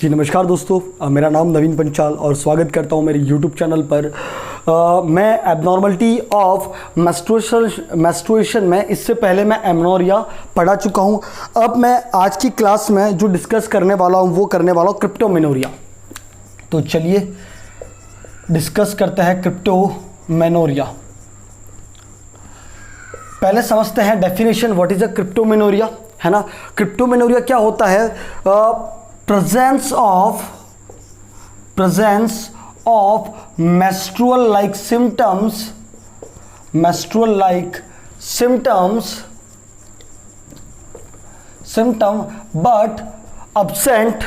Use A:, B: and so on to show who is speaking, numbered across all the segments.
A: जी नमस्कार दोस्तों, मेरा नाम नवीन पंचाल और स्वागत करता हूं मेरे YouTube चैनल पर। मैं एबनॉर्मलिटी ऑफ मेंस्ट्रुएशन में इससे पहले मैं एमनोरिया पढ़ा चुका हूं। अब मैं आज की क्लास में जो डिस्कस करने वाला हूं वो करने वाला हूं क्रिप्टोमेनोरिया। तो चलिए डिस्कस करते हैं क्रिप्टोमेनोरिया। पहले समझते हैं डेफिनेशन, व्हाट इज अ क्रिप्टोमेनोरिया, है ना। क्रिप्टोमेनोरिया क्या होता है? presence of menstrual like symptom but absent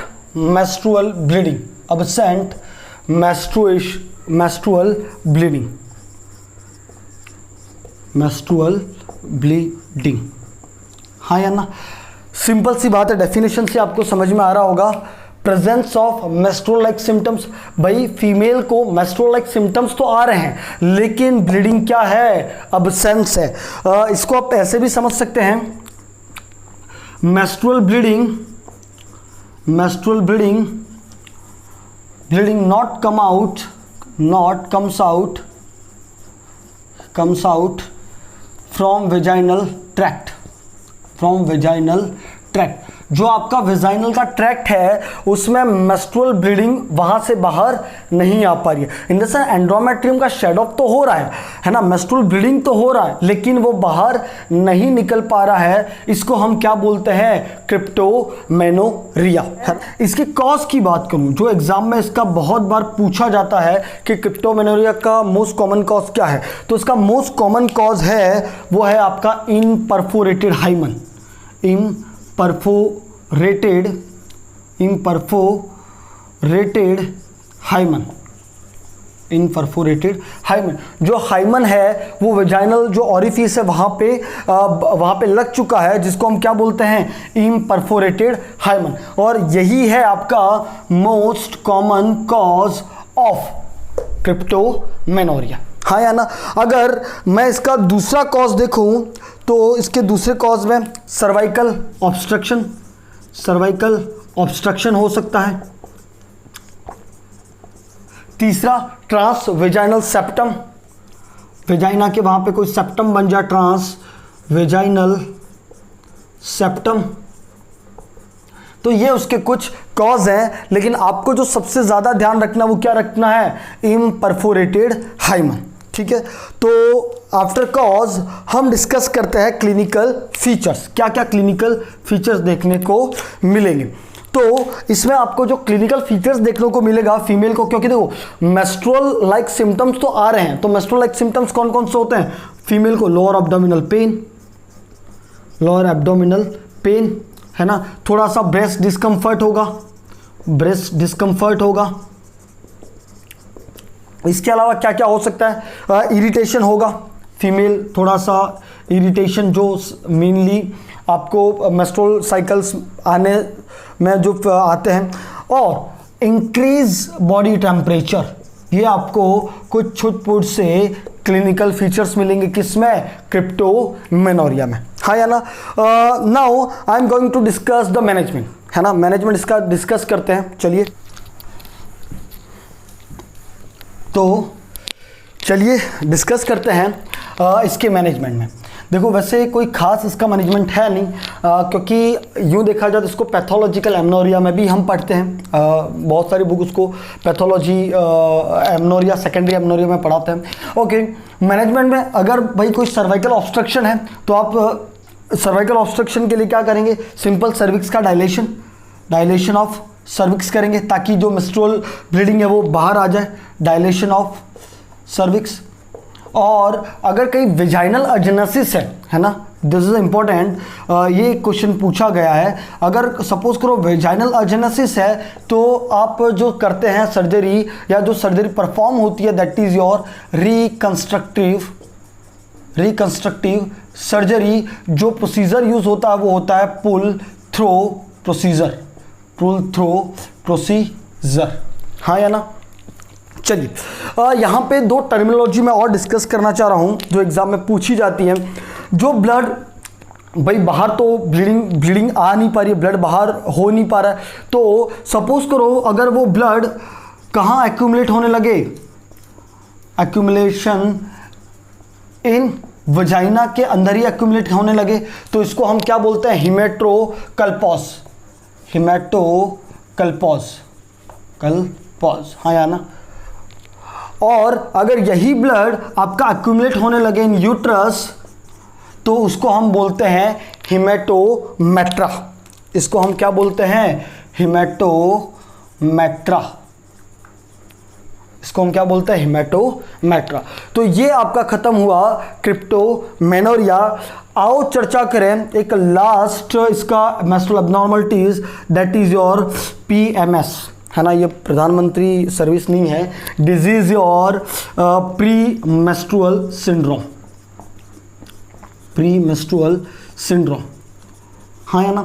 A: menstrual bleeding, menstrual bleeding। हाँ या ना, सिंपल सी बात है, डेफिनेशन से आपको समझ में आ रहा होगा। Presence of menstrual like symptoms, भाई फीमेल को मेस्ट्रुअल लाइक सिम्टम्स तो आ रहे हैं लेकिन ब्लीडिंग क्या है? अब्सेंस है। इसको आप ऐसे भी समझ सकते हैं, menstrual bleeding not comes out from vaginal tract, जो आपका वेजाइनल का ट्रैक्ट है उसमें मेस्ट्रुअल ब्लीडिंग वहां से बाहर नहीं आ पा रही है। इन द सेंस एंड्रोमेट्रियम का शेड ऑफ तो हो रहा है ना, मेस्ट्रुअल ब्लीडिंग तो हो रहा है लेकिन वो बाहर नहीं निकल पा रहा है। इसको हम क्या बोलते हैं? क्रिप्टोमेनोरिया। इसकी कॉज की बात करूं, जो एग्जाम में इसका बहुत बार पूछा जाता है कि क्रिप्टोमेनोरिया का मोस्ट कॉमन कॉज क्या है, तो इसका मोस्ट कॉमन कॉज है वो है आपका इम्परफोरेटेड हाइमन। इम्परफोरेटेड हाइमन, जो हाइमन है वो वेजाइनल जो ऑरिफिस है वहां पे लग चुका है, जिसको हम क्या बोलते हैं? Imperforated hymen. और यही है आपका मोस्ट कॉमन कॉज ऑफ क्रिप्टोमेनोरिया। हाँ या ना। अगर मैं इसका दूसरा कॉज देखूं तो इसके दूसरे कॉज में सर्वाइकल ऑब्स्ट्रक्शन हो सकता है। तीसरा ट्रांस वेजाइनल सेप्टम, वेजाइना के वहां पे कोई सेप्टम बन जाए, ट्रांस वेजाइनल सेप्टम। तो ये उसके कुछ कॉज हैं, लेकिन आपको जो सबसे ज्यादा ध्यान रखना वो क्या रखना है? Imperforated hymen. ठीक है, तो आफ्टर कॉज हम डिस्कस करते हैं क्लिनिकल फीचर्स। क्या क्या क्लिनिकल फीचर्स देखने को मिलेंगे? तो इसमें आपको जो क्लिनिकल फीचर्स देखने को मिलेगा फीमेल को, क्योंकि देखो मेस्ट्रुअल लाइक सिम्टम्स तो आ रहे हैं, तो मेस्ट्रुअल लाइक सिम्टम्स कौन कौन से होते हैं? फीमेल को लोअर एब्डोमिनल पेन, है ना, थोड़ा सा ब्रेस्ट डिस्कम्फर्ट होगा। इसके अलावा क्या क्या हो सकता है? इरिटेशन होगा, फीमेल थोड़ा सा इरिटेशन, जो मेनली आपको मेंस्ट्रुअल साइकिल्स आने में जो आते हैं। और इंक्रीज बॉडी टेम्परेचर, ये आपको कुछ छुट-पुट से क्लिनिकल फीचर्स मिलेंगे किसमें? क्रिप्टोमेनोरिया में। हाँ या ना। Now I am going to discuss the management, है ना। मैनेजमेंट इसका डिस्कस करते हैं। चलिए डिस्कस करते हैं इसके मैनेजमेंट में। देखो वैसे कोई खास इसका मैनेजमेंट है नहीं, क्योंकि यूँ देखा जाए तो इसको पैथोलॉजिकल एमनोरिया में भी हम पढ़ते हैं। बहुत सारी बुक उसको पैथोलॉजी एमनोरिया, सेकेंडरी एमनोरिया में पढ़ाते हैं। ओके, मैनेजमेंट में अगर भाई कोई सर्वाइकल ऑब्स्ट्रक्शन है तो आप सर्वाइकल ऑब्स्ट्रक्शन के लिए क्या करेंगे? सिंपल सर्विक्स का डायलेशन ऑफ सर्विक्स करेंगे ताकि जो मेंस्ट्रुअल ब्लीडिंग है वो बाहर आ जाए, डायलेशन ऑफ सर्विक्स। और अगर कहीं वेजाइनल अजेनेसिस है ना, दिस इज इंपॉर्टेंट, ये क्वेश्चन पूछा गया है। अगर सपोज करो वेजाइनल अजेनेसिस है तो आप जो करते हैं सर्जरी, या जो सर्जरी परफॉर्म होती है, that is your reconstructive surgery. जो प्रोसीजर यूज होता है वो होता है पुल थ्रो प्रोसीजर। हाँ या ना। चलिए यहाँ पे दो टर्मिनोलॉजी में और डिस्कस करना चाह रहा हूँ जो एग्जाम में पूछी जाती है। जो ब्लड भाई बाहर तो ब्लीडिंग आ नहीं पा रही है, ब्लड बाहर हो नहीं पा रहा है, तो सपोज करो अगर वो ब्लड कहाँ एक्यूमुलेट होने लगे, एक्यूमुलेशन इन वजाइना के अंदर ही एक्यूमुलेट होने लगे, तो इसको हम क्या बोलते हैं, हिमेटोकल्पोस, कल्पोस, हाँ या ना। और अगर यही ब्लड आपका एक्यूमुलेट होने लगे इन यूट्रस, तो उसको हम बोलते हैं हिमेटोमेट्रा। इसको हम क्या बोलते हैं, हिमेटोमेट्रा। इसको हम क्या बोलते हैं, हिमेटोमेट्रा। तो ये आपका खत्म हुआ क्रिप्टोमेनोरिया। आओ चर्चा करें एक लास्ट इसका menstrual abnormalities, that is your PMS, है ना। ये प्रधानमंत्री सर्विस नहीं है, disease your pre menstrual syndrome, pre menstrual syndrome, हाँ या ना।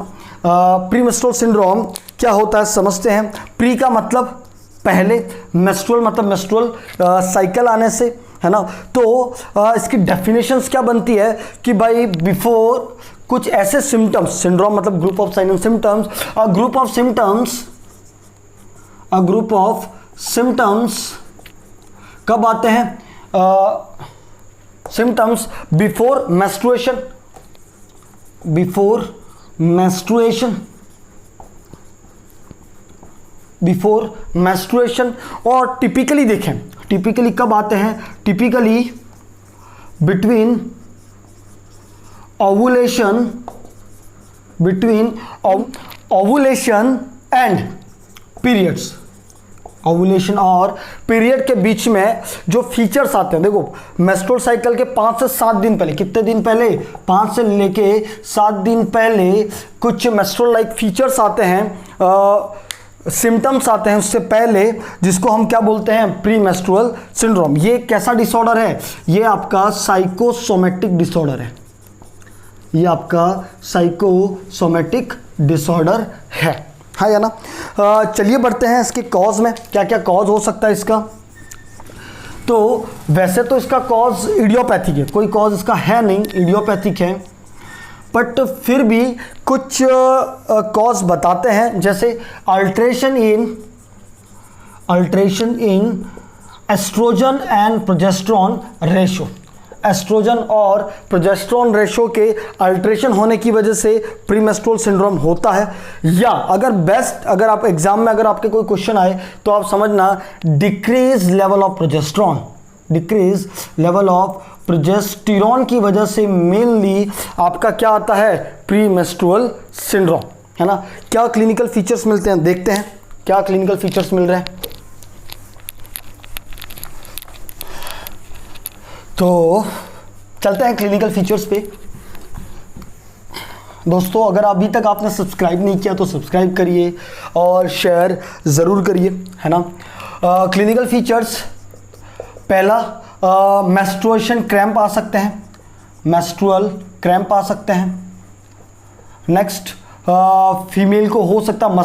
A: प्री मेंस्ट्रुअल सिंड्रोम क्या होता है समझते हैं। प्री का मतलब पहले, मेंस्ट्रुअल मतलब मेंस्ट्रुअल साइकिल आने से, है ना। तो इसकी डेफिनेशंस क्या बनती है कि भाई बिफोर कुछ ऐसे सिम्टम्स, सिंड्रोम मतलब group of sine and symptoms, group of symptoms कब आते हैं, सिम्टम्स बिफोर मेंस्ट्रुएशन, और टिपिकली देखें, टिपिकली कब आते हैं, typically between ovulation and periods, ovulation और पीरियड के बीच में जो फीचर्स आते हैं। देखो मेंस्ट्रुअल साइकिल के 5 से 7 दिन पहले, कितने दिन पहले, 5 से लेके 7 दिन पहले कुछ मेंस्ट्रुअल लाइक फीचर्स आते हैं, सिम्टम्स आते हैं उससे पहले, जिसको हम क्या बोलते हैं, प्री मेंस्ट्रुअल सिंड्रोम। ये कैसा डिसऑर्डर है, ये आपका साइकोसोमेटिक डिसऑर्डर है, ये आपका साइकोसोमेटिक डिसऑर्डर है, हाँ या ना। चलिए बढ़ते हैं इसके कॉज में, क्या क्या कॉज हो सकता है इसका। तो वैसे तो इसका कॉज इडियोपैथिक है, कोई कॉज इसका है नहीं, इडियोपैथिक है, बट फिर भी कुछ कॉज बताते हैं, जैसे alteration in estrogen and progesterone ratio, estrogen और प्रोजेस्टेरॉन रेशो के अल्ट्रेशन होने की वजह से प्रीमेंस्ट्रुअल सिंड्रोम होता है। या अगर बेस्ट, अगर आप एग्जाम में अगर आपके कोई क्वेश्चन आए तो आप समझना डिक्रीज लेवल ऑफ प्रोजेस्टेरॉन की वजह से मेनली आपका क्या आता है, प्रीमेंस्ट्रुअल सिंड्रोम, है ना। क्या क्लिनिकल फीचर्स मिलते हैं, देखते हैं क्या क्लिनिकल फीचर्स मिल रहे हैं। तो चलते हैं क्लिनिकल फीचर्स पे। दोस्तों अगर अभी तक आपने सब्सक्राइब नहीं किया तो सब्सक्राइब करिए और शेयर ज़रूर करिए, है ना। क्लिनिकल फीचर्स, पहला मेंस्ट्रुएशन क्रैम्प आ सकते हैं, मेंस्ट्रुअल क्रैम्प आ सकते हैं। नेक्स्ट फीमेल को हो सकता है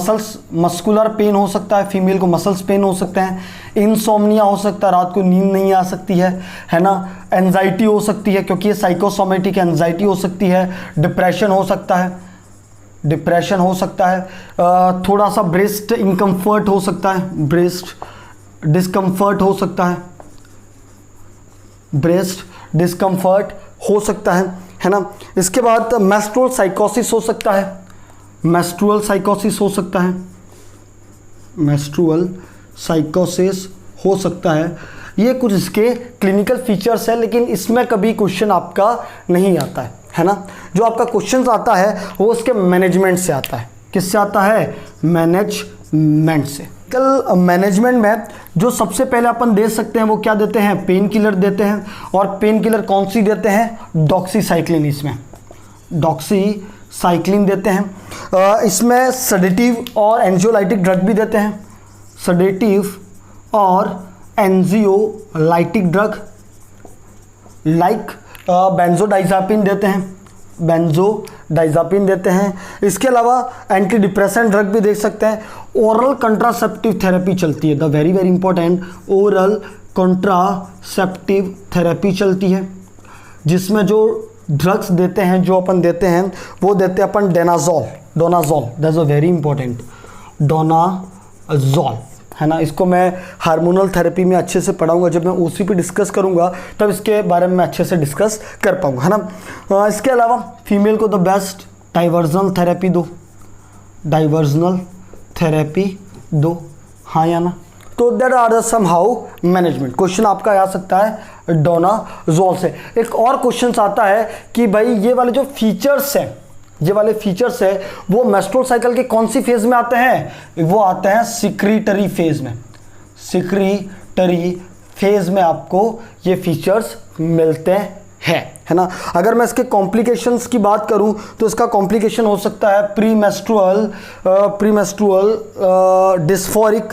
A: मस्कुलर पेन हो सकता है, फीमेल को मसल्स पेन हो सकते हैं, इंसोम्निया हो सकता है, रात को नींद नहीं आ सकती है ना। एंजाइटी हो सकती है क्योंकि ये साइकोसोमेटिक एंजाइटी हो सकती है। डिप्रेशन हो सकता है, थोड़ा सा ब्रेस्ट इनकम्फर्ट हो सकता है, ब्रेस्ट डिस्कम्फर्ट हो सकता है, ब्रेस्ट डिस्कम्फर्ट हो सकता है ना। इसके बाद मेंस्ट्रुअल साइकोसिस हो सकता है, मेंस्ट्रुअल साइकोसिस हो सकता है। ये कुछ इसके क्लिनिकल फीचर्स है, लेकिन इसमें कभी क्वेश्चन आपका नहीं आता है ना। जो आपका क्वेश्चन आता है वो उसके मैनेजमेंट से आता है। किससे आता है, मैनेजमेंट से। कल मैनेजमेंट में जो सबसे पहले अपन दे सकते हैं वो क्या देते हैं, पेन किलर देते हैं। और पेन किलर कौन सी देते हैं, डॉक्सीसाइक्लिन, इसमें डॉक्सीसाइक्लिन देते हैं। इसमें सेडेटिव और एंजियोलाइटिक ड्रग भी देते हैं, सेडेटिव और एंजियोलाइटिक ड्रग लाइक बेंजोडाइजापिन देते हैं, इसके अलावा एंटी डिप्रेसेंट ड्रग भी दे सकते हैं। ओरल कंट्रासेप्टिव थेरेपी चलती है, the very very important, oral contraceptive therapy चलती है, जिसमें जो ड्रग्स देते हैं जो अपन देते हैं वो देते हैं अपन danazol, that is a very important, danazol, है ना। इसको मैं हार्मोनल थेरेपी में अच्छे से पढ़ाऊंगा, जब मैं उसी पे डिस्कस करूंगा तब इसके बारे में अच्छे से डिस्कस कर पाऊंगा, है ना। इसके अलावा फीमेल को द बेस्ट डाइवर्जनल थेरेपी दो, डाइवर्जनल थेरेपी दो, हाँ या ना। तो that are the some how management. Question आपका आ सकता है डोनाजोल से। एक और क्वेश्चन आता है कि भाई ये वाले जो फीचर्स हैं, ये वाले फीचर्स है वो मेंस्ट्रुअल साइकिल के कौन सी फेज में आते हैं? वो आते हैं सिक्रीटरी फेज में, सिक्रीटरी फेज में आपको ये फीचर्स मिलते हैं, है ना। अगर मैं इसके कॉम्प्लिकेशंस की बात करूं तो इसका कॉम्प्लिकेशन हो सकता है premenstrual dysphoric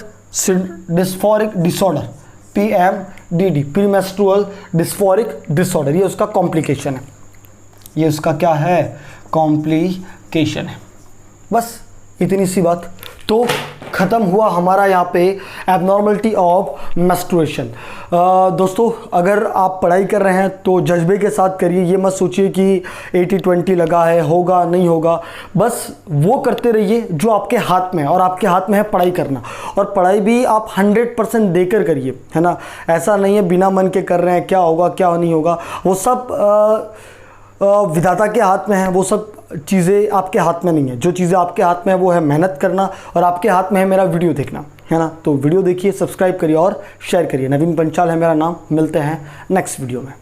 A: disorder, PMDD, premenstrual dysphoric disorder, ये उसका कॉम्प्लिकेशन है, ये उसका क्या है? कॉम्प्लिकेशन है। बस इतनी सी बात। तो ख़त्म हुआ हमारा यहाँ पे एबनॉर्मलिटी ऑफ मेंस्ट्रुएशन। दोस्तों अगर आप पढ़ाई कर रहे हैं तो जज्बे के साथ करिए, ये मत सोचिए कि 80-20 लगा है, होगा नहीं होगा, बस वो करते रहिए जो आपके हाथ में है, और आपके हाथ में है पढ़ाई करना, और पढ़ाई भी आप 100% देकर करिए, है ना। ऐसा नहीं है बिना मन के कर रहे हैं, क्या होगा क्या नहीं होगा, वो सब विधाता के हाथ में है, वो सब चीज़ें आपके हाथ में नहीं है। जो चीज़ें आपके हाथ में है वो है मेहनत करना, और आपके हाथ में है मेरा वीडियो देखना, है ना। तो वीडियो देखिए, सब्सक्राइब करिए और शेयर करिए। नवीन पंचाल है मेरा नाम। मिलते हैं नेक्स्ट वीडियो में।